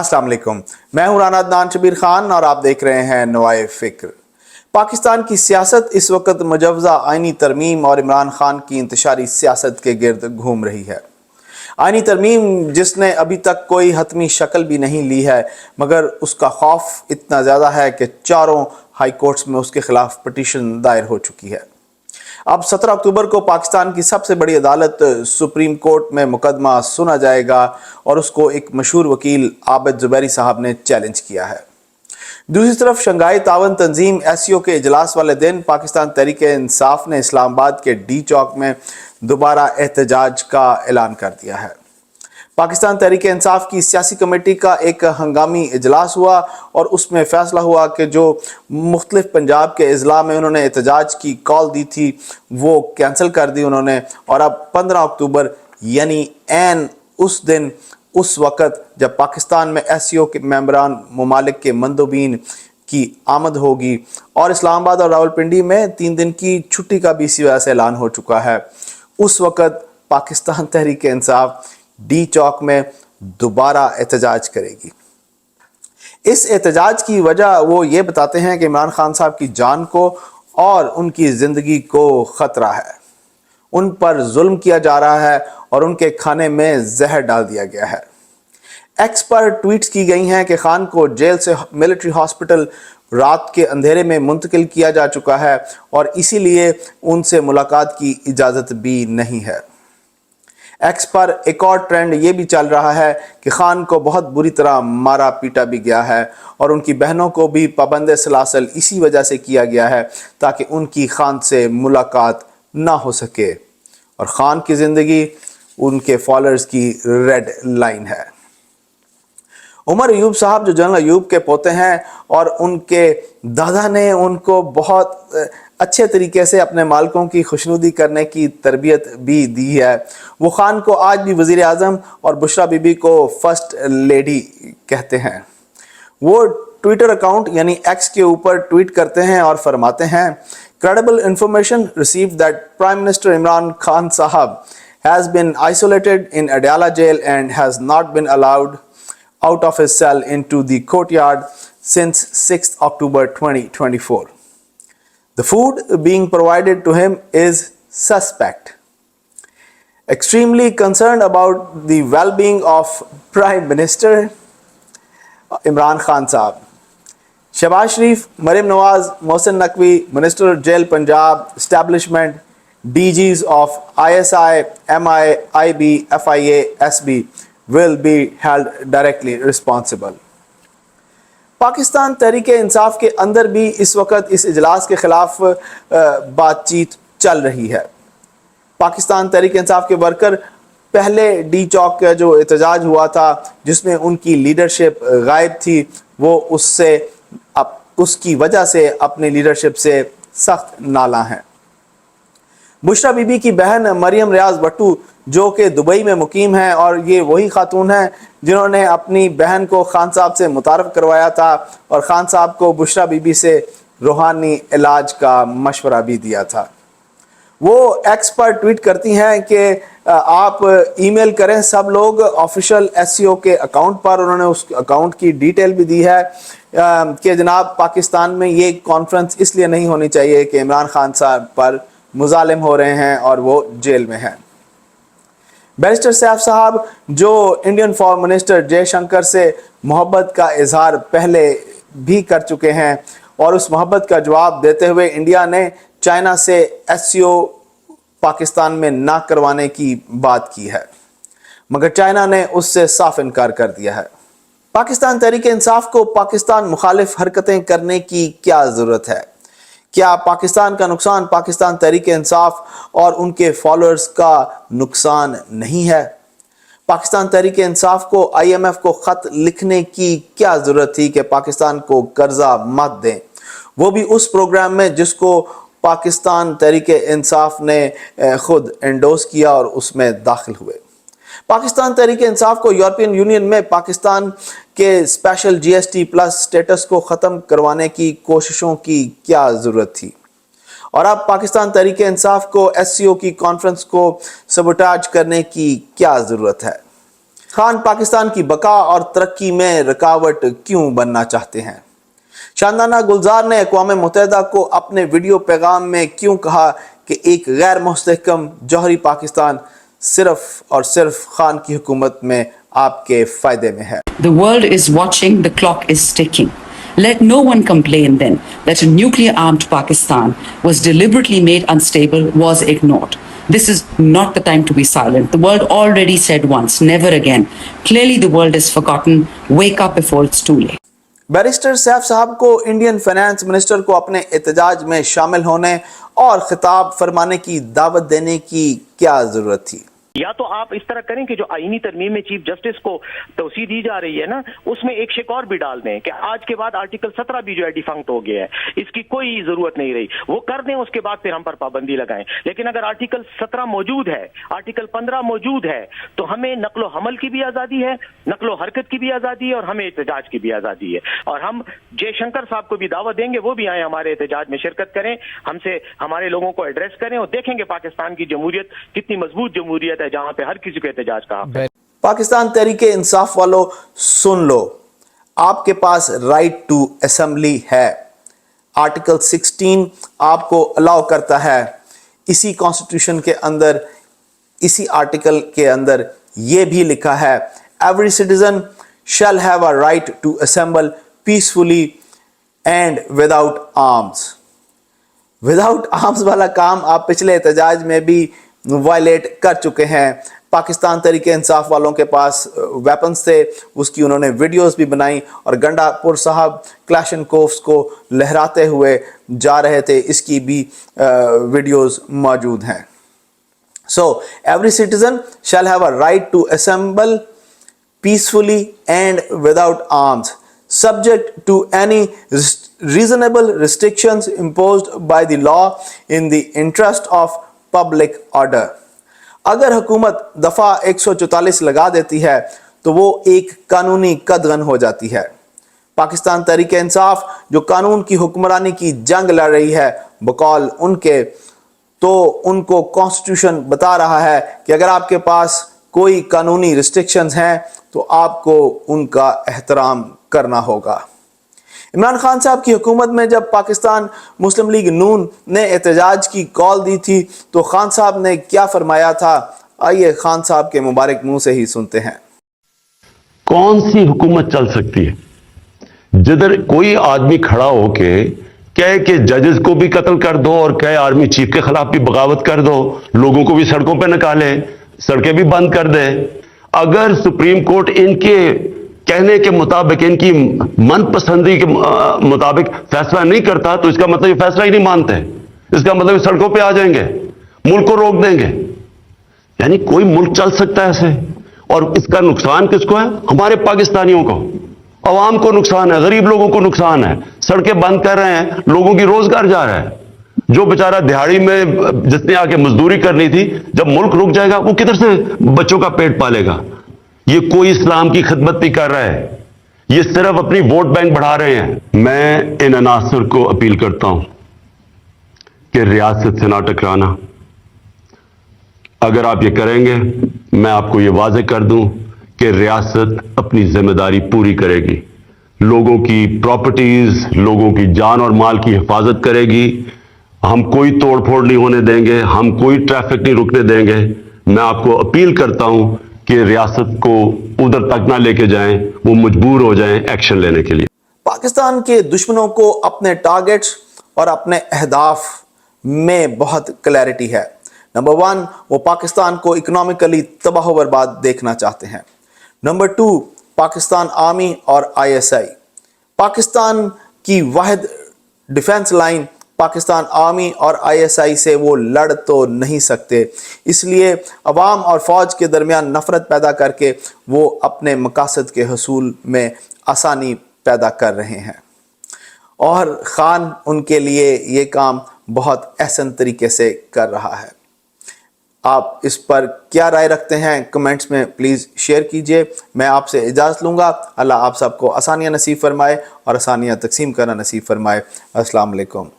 अस्सलाम वालेकुम, मैं हूं राना अदनान शबीर खान और आप देख रहे हैं नवाए फिक्र। पाकिस्तान की सियासत इस वक्त मुजवजा आइनी तरमीम और इमरान खान की इंतशारी सियासत के गिर्द घूम रही है। आइनी तरमीम जिसने अभी तक कोई हतमी शक्ल भी नहीं ली है, मगर उसका खौफ इतना ज़्यादा है कि चारों हाई कोर्ट्स में उसके खिलाफ पिटीशन दायर हो चुकी है। अब 17 अक्टूबर को पाकिस्तान की सबसे बड़ी अदालत सुप्रीम कोर्ट में मुकदमा सुना जाएगा और उसको एक मशहूर वकील आबिद जुबैरी साहब ने चैलेंज किया है। दूसरी तरफ शंघाई तावन तंजीम SCO के इजलास वाले दिन पाकिस्तान तहरीक-ए-इंसाफ ने इस्लामाबाद के डी चौक में दोबारा एहतजाज का ऐलान कर दिया है। पाकिस्तान तहरीक-ए-इंसाफ की सियासी कमेटी का एक हंगामी इजलास हुआ और उसमें फैसला हुआ कि जो मुख्तलिफ पंजाब के अजला में उन्होंने एहतजाज की कॉल दी थी वो कैंसिल कर दी उन्होंने, और अब 15 अक्टूबर यानी ऐन उस दिन, उस वक़्त जब पाकिस्तान में SCO के मेंबरान ममालिक के मंदोबीन की आमद होगी और इस्लामाबाद और रावलपिंडी में 3 दिन की छुट्टी का भी इसी वजह से ऐलान हो चुका है, उस वक़्त पाकिस्तान तहरीक-ए-इंसाफ डी चौक में दोबारा एहतजाज करेगी। इस एहतजाज की वजह वो ये बताते हैं कि इमरान खान साहब की जान को और उनकी ज़िंदगी को ख़तरा है, उन पर जुल्म किया जा रहा है और उनके खाने में जहर डाल दिया गया है। एक्स पर ट्वीट्स की गई हैं कि खान को जेल से मिलिट्री हॉस्पिटल रात के अंधेरे में मुंतकिल किया जा चुका है और इसीलिए उनसे मुलाकात की इजाज़त भी नहीं है। एक्स पर एक और ट्रेंड ये भी चल रहा है कि खान को बहुत बुरी तरह मारा पीटा भी गया है और उनकी बहनों को भी पाबंद सलासल इसी वजह से किया गया है ताकि उनकी खान से मुलाकात ना हो सके, और खान की ज़िंदगी उनके फॉलोअर्स की रेड लाइन है। उमर अयूब साहब जो जनरल अयूब के पोते हैं और उनके दादा ने उनको बहुत अच्छे तरीके से अपने मालिकों की खुशनुदी करने की तरबियत भी दी है, वो खान को आज भी वज़ीर आज़म और बुशरा बीबी को फर्स्ट लेडी कहते हैं। वो ट्विटर अकाउंट यानी एक्स के ऊपर ट्वीट करते हैं और फरमाते हैं, credible information received that prime minister Imran Khan साहब has been isolated in Adiala jail and has not been allowed out of his cell into the courtyard since 6th October 2024. The food being provided to him is suspect. Extremely concerned about the well-being of Prime Minister Imran Khan Sahab. Shehbaz Sharif, Maryam Nawaz, Mohsin Naqvi, Minister Jail Punjab, Establishment, DGs of ISI, MI, IB, FIA, SB will be held directly responsible. Pakistan Tehreek-e-Insaf के अंदर भी इस वक्त इस इजलास के खिलाफ बातचीत चल रही है। पाकिस्तान तहरीक-ए-इंसाफ के वर्कर पहले डी चौक का जो एहतजाज हुआ था जिसमें उनकी लीडरशिप गायब थी, वो उसकी वजह से अपनी लीडरशिप से सख्त नाला हैं। बुशरा बीबी की बहन मरियम रियाज भट्टू जो कि दुबई में मुकीम हैं और ये वही खातून हैं जिन्होंने अपनी बहन को खान साहब से मुतारफ़ करवाया था और खान साहब को बुशरा बीबी से रूहानी इलाज का मशवरा भी दिया था। वो एक्स पर ट्वीट करती हैं कि आप ईमेल करें सब लोग ऑफिशियल SCO के अकाउंट पर। उन्होंने उस अकाउंट की डिटेल भी दी है कि जनाब पाकिस्तान में ये कॉन्फ्रेंस इसलिए नहीं होनी चाहिए कि इमरान खान साहब पर मुजालिम हो रहे हैं और वो जेल में हैं। बैरिस्टर सैफ साहब जो इंडियन फॉरेन मिनिस्टर जयशंकर से मोहब्बत का इजहार पहले भी कर चुके हैं और उस मोहब्बत का जवाब देते हुए इंडिया ने चाइना से SCO पाकिस्तान में ना करवाने की बात की है, मगर चाइना ने उससे साफ इनकार कर दिया है। पाकिस्तान तहरीक-ए-इंसाफ को पाकिस्तान मुखालिफ हरकतें करने की क्या ज़रूरत है? क्या पाकिस्तान का नुकसान पाकिस्तान तहरीक-ए-इंसाफ और उनके फॉलोअर्स का नुकसान नहीं है? पाकिस्तान तहरीक-ए-इंसाफ को IMF को ख़त लिखने की क्या ज़रूरत थी कि पाकिस्तान को कर्जा मत दें, वो भी उस प्रोग्राम में जिसको पाकिस्तान तहरीक-ए-इंसाफ ने खुद एंडोर्स किया और उसमें दाखिल हुए। पाकिस्तान तहरीक-ए-इंसाफ को यूरोपियन यूनियन में पाकिस्तान के स्पेशल GST प्लस स्टेटस को ख़त्म करवाने की कोशिशों की क्या ज़रूरत थी? और अब पाकिस्तान तहरीक-ए-इंसाफ को SCO की कॉन्फ्रेंस को सबोटाज करने की क्या ज़रूरत है? खान पाकिस्तान की बका और तरक्की में रुकावट क्यों बनना चाहते हैं? शानदाना गुलजार ने अक़वाम मुत्तहिदा को अपने वीडियो पैगाम में क्यों कहा कि एक गैर मुस्तहकम जौहरी पाकिस्तान सिर्फ और सिर्फ खान की हुकूमत में आपके फायदे में है? The world is watching, the clock is ticking. Let no one complain then that a nuclear-armed Pakistan was deliberately made unstable, was ignored. This is not the time to be silent. The world already said once, never again. Clearly the world is forgotten. Wake up before it's too late. Barrister Saif साहब को Indian finance minister को अपने एहतजाज में शामिल होने और खिताब फरमाने की दावत देने की क्या जरूरत थी? या तो आप इस तरह करें कि जो आईनी तरमीम में चीफ जस्टिस को तौसीह दी जा रही है ना, उसमें एक शिक और भी डाल दें कि आज के बाद आर्टिकल 17 भी जो है डिफंक्ट हो गया है, इसकी कोई जरूरत नहीं रही, वो कर दें, उसके बाद फिर हम पर पाबंदी लगाएं। लेकिन अगर आर्टिकल 17 मौजूद है, आर्टिकल 15 मौजूद है, तो हमें नक्लो हमल की भी आजादी है, नक्लो हरकत की भी आजादी है और हमें एहतजाज की भी आजादी है। और हम जयशंकर साहब को भी दावत देंगे, वो भी आए हमारे एहतजाज में शिरकत करें, हमसे हमारे लोगों को एड्रेस करें और देखेंगे पाकिस्तान की जमहूरियत कितनी मजबूत जमहूरियत है जहां पे हर किसी को एहतजाज का हक है। पाकिस्तान तहरीक इंसाफ वालों, सुन लो, आपके पास राइट टू असेंबली है। आर्टिकल 16 आपको अलाउ करता है। इसी कॉन्स्टिट्यूशन के अंदर, इसी आर्टिकल के अंदर यह भी लिखा है, every citizen shall have a right to assemble peacefully and without arms. Without arms वाला काम आप पिछले एहतजाज में भी वायलेट कर चुके हैं। पाकिस्तान तहरीके इंसाफ वालों के पास वेपन्स थे, उसकी उन्होंने वीडियोस भी बनाई और गंडापुर साहब क्लैशनकोव्स को लहराते हुए जा रहे थे, इसकी भी वीडियोस मौजूद हैं। So every citizen shall have a right to assemble peacefully and without arms subject to any reasonable restrictions imposed by the law in the interest of public order। अगर हुकूमत दफ़ा 144 लगा देती है तो वो एक कानूनी कदगन हो जाती है। पाकिस्तान तहरीक इंसाफ जो कानून की हुक्मरानी की जंग लड़ रही है, बकौल उनके, तो उनको कॉन्स्टिट्यूशन बता रहा है कि अगर आपके पास कोई कानूनी रिस्ट्रिक्शंस हैं तो आपको उनका एहतराम करना होगा। इमरान खान साहब की हुकूमत में जब पाकिस्तान मुस्लिम लीग नून ने एहतजाज की कॉल दी थी तो खान साहब ने क्या फरमाया था, आइए खान साहब के मुबारक मुंह से ही सुनते हैं। कौन सी हुकूमत चल सकती है जिधर कोई आदमी खड़ा होके कहे कि जजेस को भी कत्ल कर दो और कहे आर्मी चीफ के खिलाफ भी बगावत कर दो, लोगों को भी सड़कों पे निकाले, सड़कें भी बंद कर दे। अगर सुप्रीम कोर्ट इनके कहने के मुताबिक, इनकी मनपसंदी के मुताबिक फैसला नहीं करता तो इसका मतलब ये फैसला ही नहीं मानते, इसका मतलब ये सड़कों पे आ जाएंगे, मुल्क को रोक देंगे। यानी कोई मुल्क चल सकता है ऐसे? और इसका नुकसान किसको है? हमारे पाकिस्तानियों को, अवाम को नुकसान है, गरीब लोगों को नुकसान है। सड़कें बंद कर रहे हैं, लोगों की रोजगार जा रहा है। जो बेचारा दिहाड़ी में जिसने आके मजदूरी करनी थी, जब मुल्क रुक जाएगा वो किधर से बच्चों का पेट पालेगा? ये कोई इस्लाम की खिदमत नहीं कर रहा है, ये सिर्फ अपनी वोट बैंक बढ़ा रहे हैं। मैं इन अनासर को अपील करता हूं कि रियासत से ना टकराना। अगर आप ये करेंगे, मैं आपको ये वाज़ेह कर दूं कि रियासत अपनी जिम्मेदारी पूरी करेगी, लोगों की प्रॉपर्टीज, लोगों की जान और माल की हिफाजत करेगी। हम कोई तोड़ फोड़ नहीं होने देंगे, हम कोई ट्रैफिक नहीं रुकने देंगे। मैं आपको अपील करता हूं कि रियासत को उधर तक ना लेके जाएं, वो मजबूर हो जाएं एक्शन लेने के लिए। पाकिस्तान के दुश्मनों को अपने टारगेट्स और अपने अहदाफ में बहुत क्लैरिटी है। नंबर 1, वो पाकिस्तान को इकोनॉमिकली तबाह बर्बाद देखना चाहते हैं। नंबर 2, पाकिस्तान आर्मी और ISI। पाकिस्तान की वाहिद डिफेंस लाइन पाकिस्तान आर्मी और ISI से वो लड़ तो नहीं सकते, इसलिए अवाम और फ़ौज के दरमियान नफ़रत पैदा करके वो अपने मकासद के हसूल में आसानी पैदा कर रहे हैं और ख़ान उनके लिए ये काम बहुत एहसन तरीके से कर रहा है। आप इस पर क्या राय रखते हैं कमेंट्स में प्लीज़ शेयर कीजिए। मैं आपसे इजाज़त लूँगा। अल्लाह आप सबको आसानियाँ नसीब फरमाए और आसानियाँ तकसीम करना नसीब फरमाए। अस्सलाम वालेकुम।